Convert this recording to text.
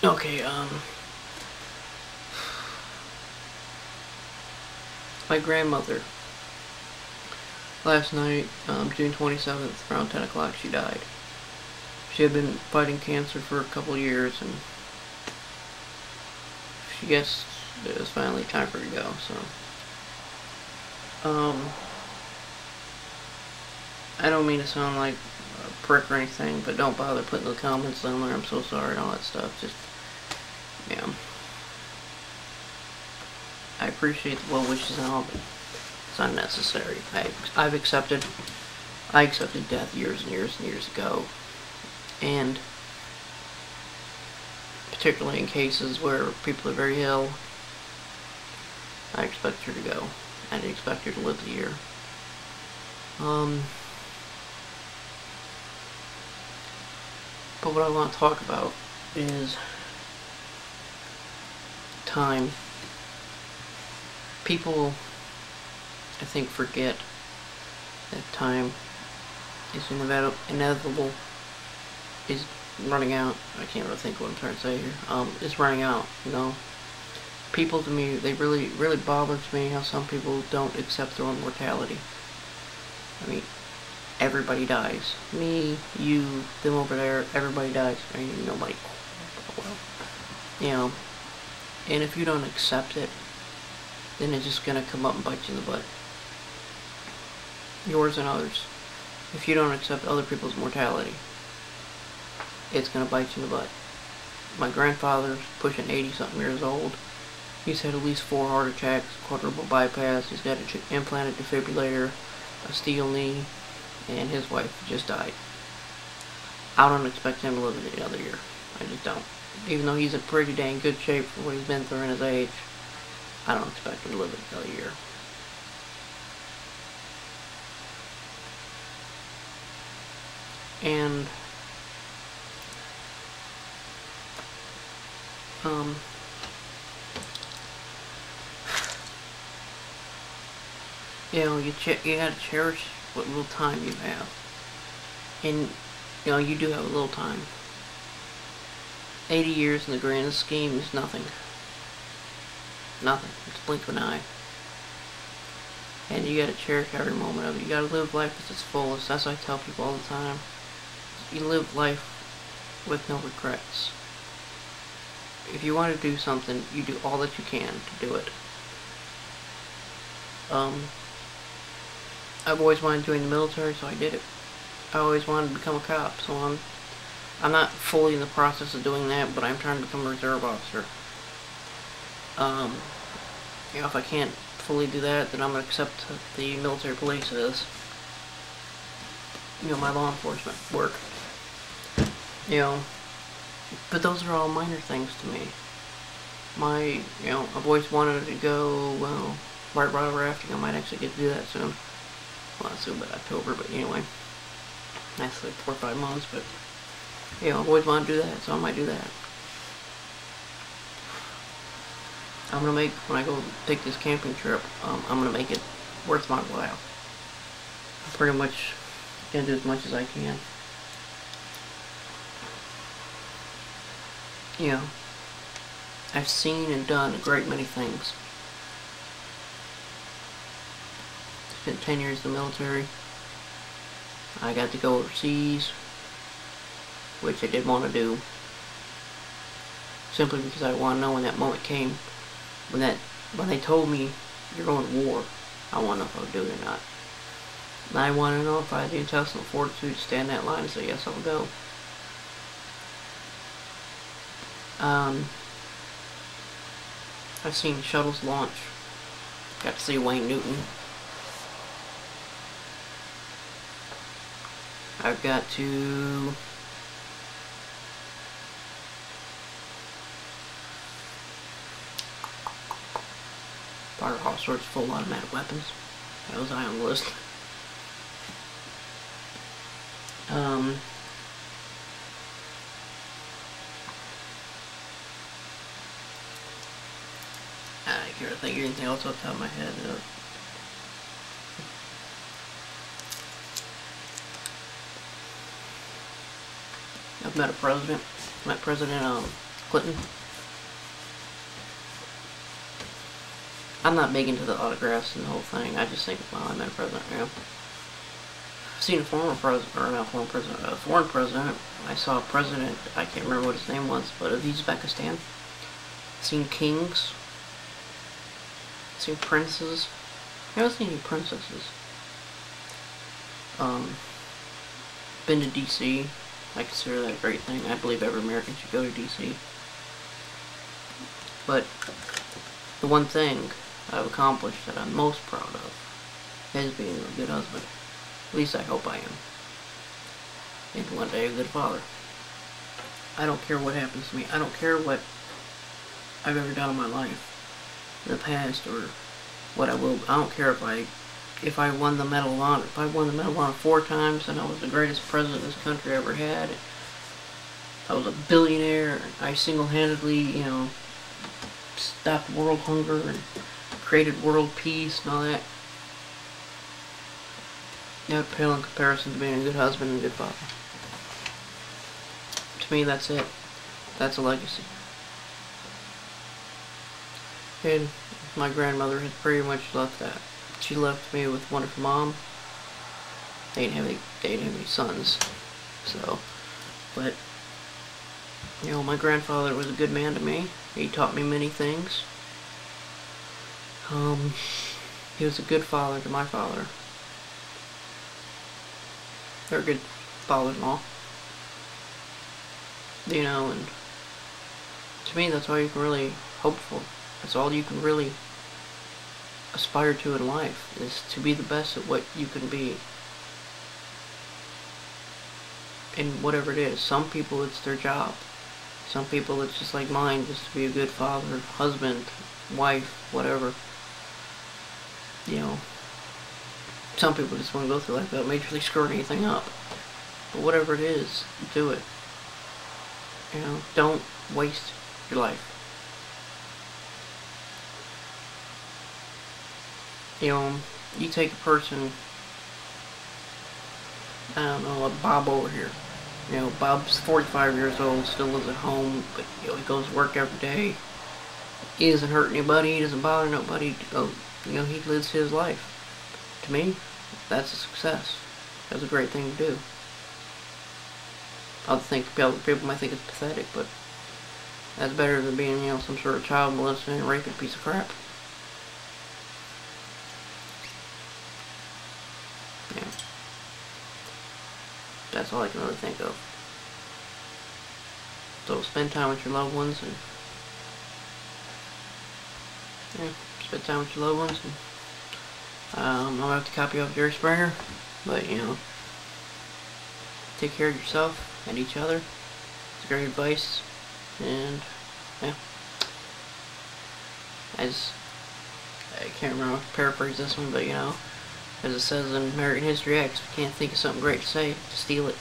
Okay, my grandmother, last night, June 27th, around 10 o'clock, she died. She had been fighting cancer for a couple years, and she guessed it was finally time for her to go, so. I don't mean to sound like a prick or anything, but don't bother putting the comments down there, I'm so sorry, and all that stuff. Just, yeah. I appreciate the well wishes and all, but it's unnecessary. I accepted death years and years and years ago, and particularly in cases where people are very ill, I expect her to go. I didn't expect her to live the year. But what I want to talk about is time. People, I think, forget that time is inevitable, is running out. I can't really think what I'm trying to say here. It's running out, you know. People, to me, they really bothers me how some people don't accept their own mortality. I mean, everybody dies. Me, you, them over there, everybody dies. I mean, nobody. Well, you know. And if you don't accept it, then it's just gonna come up and bite you in the butt. Yours and others. If you don't accept other people's mortality, it's gonna bite you in the butt. My grandfather's pushing 80-something years old. He's had at least 4 heart attacks, quadruple bypass. He's got an implanted defibrillator, a steel knee, and his wife just died. I don't expect him to live another year. I just don't. Even though he's in pretty dang good shape for what he's been through in his age, I don't expect him to live another year. And you know, you gotta cherish what little time you have, and you know, you do have a little time. 80 years in the grand scheme is nothing. Nothing. It's a blink of an eye. And you gotta cherish every moment of it. You gotta live life at its fullest. That's what I tell people all the time. You live life with no regrets. If you want to do something, you do all that you can to do it. I've always wanted to join the military, so I did it. I always wanted to become a cop, so I'm not fully in the process of doing that, but I'm trying to become a reserve officer. You know, if I can't fully do that, then I'm going to accept the military police as, you know, my law enforcement work. You know, but those are all minor things to me. You know, I've always wanted to go, well, whitewater rafting. I might actually get to do that soon. Well, not soon, but October, but anyway. That's like 4 or 5 months, but, you know, I've always wanted to do that, so I might do that. I'm gonna make, when I go take this camping trip, I'm gonna make it worth my while. I'm pretty much gonna do as much as I can. You know, I've seen and done a great many things. Spent 10 years in the military. I got to go overseas, which I did want to do, simply because I want to know when that moment came. When they told me you're going to war, I want to know if I would do it or not. And I want to know if I had the intestinal fortitude to stand that line and say yes, I'll go. I've seen shuttles launch. Got to see Wayne Newton. I've got to fire all sorts of full automatic weapons. That was high on the list. I can't think of anything else off the top of my head. I've met a president. Met President Clinton. I'm not big into the autographs and the whole thing. I just think, well, I met a president, you know. I've seen a former president, or not former president, a foreign president. I saw a president, I can't remember what his name was, but of Uzbekistan. I've seen kings. I've seen princes. I haven't seen any princesses. Been to DC. I consider that a great thing. I believe every American should go to DC. But the one thing I've accomplished that I'm most proud of is being a good husband. At least I hope I am. And one day a good father. I don't care what happens to me. I don't care what I've ever done in my life in the past or what I will. I don't care if I won the Medal of Honor. If I won the Medal of Honor 4 times and I was the greatest president this country ever had. I was a billionaire. I single-handedly, you know, stopped world hunger and created world peace and all that. That would pale in comparison to being a good husband and a good father. To me, that's it. That's a legacy. And my grandmother has pretty much left that. She left me with a wonderful mom. They didn't have any sons. So, but, you know, my grandfather was a good man to me. He taught me many things. He was a good father to my father. They're a good father-in-law. You know, and to me that's all you can really hope for. That's all you can really aspire to in life, is to be the best at what you can be. And whatever it is. Some people it's their job. Some people it's just like mine, just to be a good father, husband, wife, whatever. You know, some people just want to go through life without majorly screwing anything up. But whatever it is, do it. You know, don't waste your life. You know, you take a person, I don't know, like Bob over here. You know, Bob's 45 years old, still lives at home, but, you know, he goes to work every day. He doesn't hurt anybody, he doesn't bother nobody. You know, he lives his life. To me, that's a success. That's a great thing to do. Other people might think it's pathetic, but that's better than being, you know, some sort of child molester and raping piece of crap. Yeah. That's all I can really think of. So spend time with your loved ones and yeah, spend time with your loved ones. And, I'm gonna have to copy off Jerry Springer, but you know, take care of yourself and each other. It's great advice, and yeah, as I can't remember how to paraphrase this one, but you know, as it says in American History X, if you can't think of something great to say, steal it.